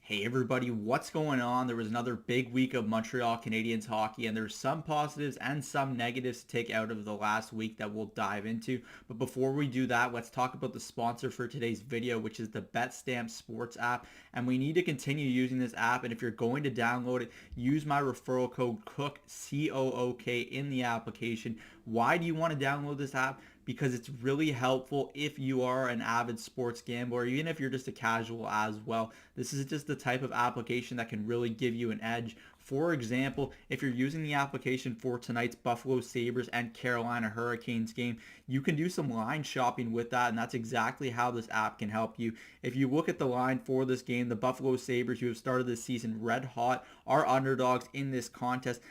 Hey everybody, what's going on? There was another big week of Montreal Canadiens hockey, and there's some positives and some negatives to take out of the last week that we'll dive into. But before we do that, let's talk about the sponsor for today's video, which is the BetStamp Sports app. And we need to continue using this app. And if you're going to download it, use my referral code COOK, COOK, in the application. Why do you want to download this app? Because it's really helpful if you are an avid sports gambler, even if you're just a casual as well. This is just the type of application that can really give you an edge. For example, if you're using the application for tonight's Buffalo Sabres and Carolina Hurricanes game, you can do some line shopping with that, and that's exactly how this app can help you. If you look at the line for this game, the Buffalo Sabres, who have started this season red hot, are underdogs in this contest,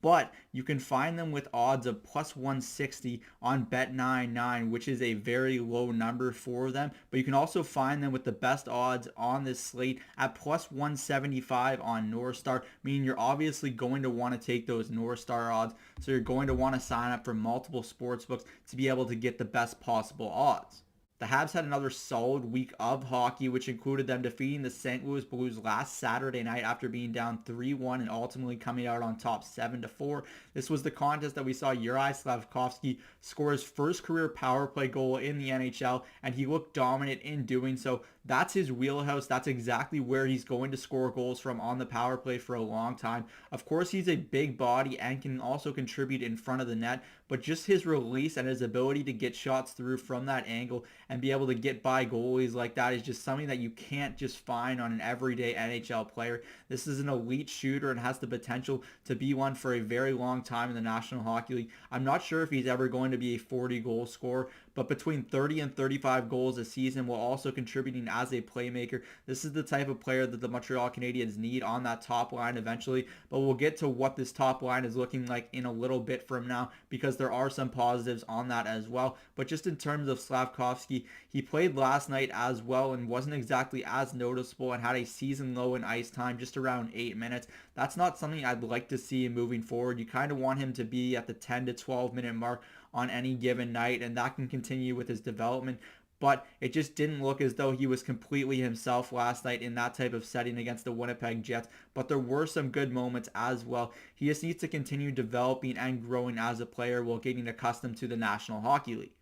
but you can find them with odds of plus 160 on Bet99, which is a very low number for them. But you can also find them with the best odds on this slate at plus 175 on North Star, meaning you're obviously going to want to take those North Star odds. So you're going to want to sign up for multiple sports books to be able to get the best possible odds. The Habs had another solid week of hockey, which included them defeating the St. Louis Blues last Saturday night after being down 3-1 and ultimately coming out on top 7-4. This was the contest that we saw Uri Slafkovsky score his first career power play goal in the NHL, and he looked dominant in doing so. That's his wheelhouse. That's exactly where he's going to score goals from on the power play for a long time. Of course, he's a big body and can also contribute in front of the net, but just his release and his ability to get shots through from that angle and be able to get by goalies like that is just something that you can't just find on an everyday NHL player. This is an elite shooter and has the potential to be one for a very long time in the National Hockey League. I'm not sure if he's ever going to be a 40 goal scorer, but between 30 and 35 goals a season while also contributing as a playmaker. This is the type of player that the Montreal Canadiens need on that top line eventually, but we'll get to what this top line is looking like in a little bit from now because there are some positives on that as well. But just in terms of Slafkovsky, he played last night as well and wasn't exactly as noticeable and had a season low in ice time, just around 8 minutes. That's not something I'd like to see moving forward. You kind of want him to be at the 10 to 12 minute mark on any given night, and that can continue with his development. But it just didn't look as though he was completely himself last night in that type of setting against the Winnipeg Jets. But there were some good moments as well. He just needs to continue developing and growing as a player while getting accustomed to the National Hockey League.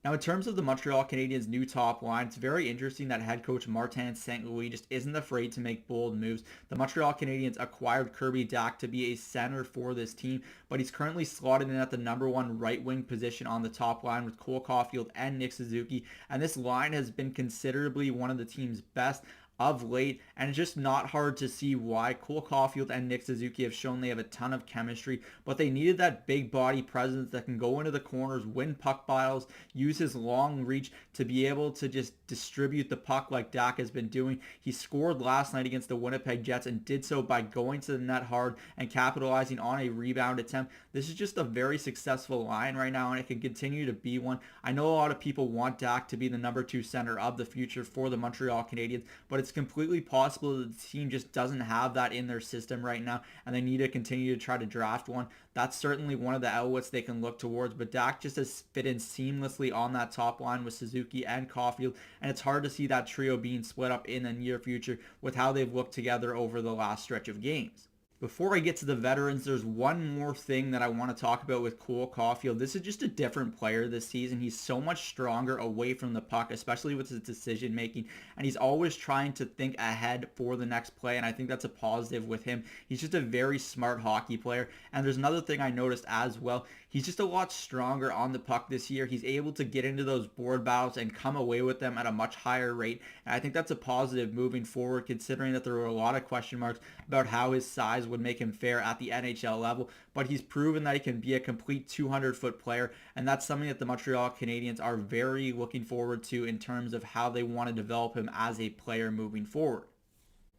Now, in terms of the Montreal Canadiens' new top line, it's very interesting that head coach Martin St. Louis just isn't afraid to make bold moves. The Montreal Canadiens acquired Kirby Dach to be a center for this team, but he's currently slotted in at the number one right wing position on the top line with Cole Caufield and Nick Suzuki, and this line has been considerably one of the team's best of late, and it's just not hard to see why. Cole Caufield and Nick Suzuki have shown they have a ton of chemistry, but they needed that big body presence that can go into the corners, win puck battles, use his long reach to be able to just distribute the puck like Dak has been doing. He scored last night against the Winnipeg Jets and did so by going to the net hard and capitalizing on a rebound attempt. This is just a very successful line right now, and it can continue to be one. I know a lot of people want Dak to be the number two center of the future for the Montreal Canadiens, but it's completely possible that the team just doesn't have that in their system right now, and they need to continue to try to draft one. That's certainly one of the outlets they can look towards, but Dak just has fit in seamlessly on that top line with Suzuki and Caufield, and it's hard to see that trio being split up in the near future with how they've looked together over the last stretch of games. Before I get to the veterans, there's one more thing that I want to talk about with Cole Caufield. This is just a different player this season. He's so much stronger away from the puck, especially with his decision making, and he's always trying to think ahead for the next play, and I think that's a positive with him. He's just a very smart hockey player, and there's another thing I noticed as well. He's just a lot stronger on the puck this year. He's able to get into those board battles and come away with them at a much higher rate, and I think that's a positive moving forward, considering that there were a lot of question marks about how his size would make him fare at the NHL level, but he's proven that he can be a complete 200-foot player, and that's something that the Montreal Canadiens are very looking forward to in terms of how they want to develop him as a player moving forward.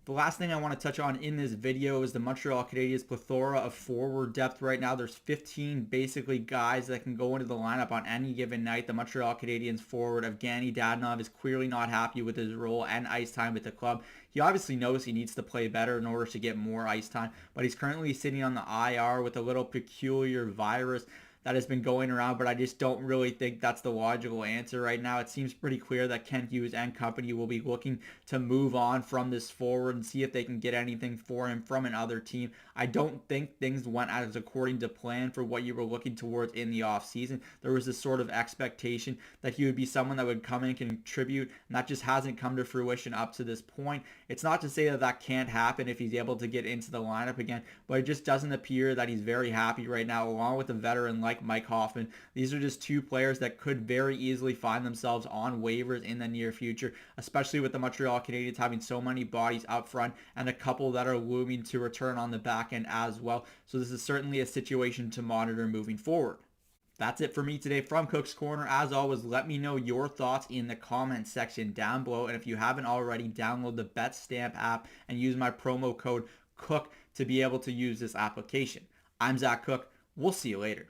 The last thing I want to touch on in this video is the Montreal Canadiens' plethora of forward depth right now. There's 15 basically guys that can go into the lineup on any given night. The Montreal Canadiens forward Evgeny Dadonov is clearly not happy with his role and ice time with the club. He obviously knows he needs to play better in order to get more ice time, but he's currently sitting on the IR with a little peculiar virus that has been going around, but I just don't really think that's the logical answer right now. It seems pretty clear that Kent Hughes and company will be looking to move on from this forward and see if they can get anything for him from another team. I don't think things went as according to plan for what you were looking towards in the offseason. There was this sort of expectation that he would be someone that would come in and contribute, and that just hasn't come to fruition up to this point. It's not to say that that can't happen if he's able to get into the lineup again, but it just doesn't appear that he's very happy right now, along with a veteran like Mike Hoffman. These are just two players that could very easily find themselves on waivers in the near future, especially with the Montreal Canadiens having so many bodies up front and a couple that are looming to return on the back end as well. So this is certainly a situation to monitor moving forward. That's it for me today from Cook's Corner. As always, let me know your thoughts in the comment section down below. And if you haven't already, download the BetStamp app and use my promo code COOK to be able to use this application. I'm Zach Cook. We'll see you later.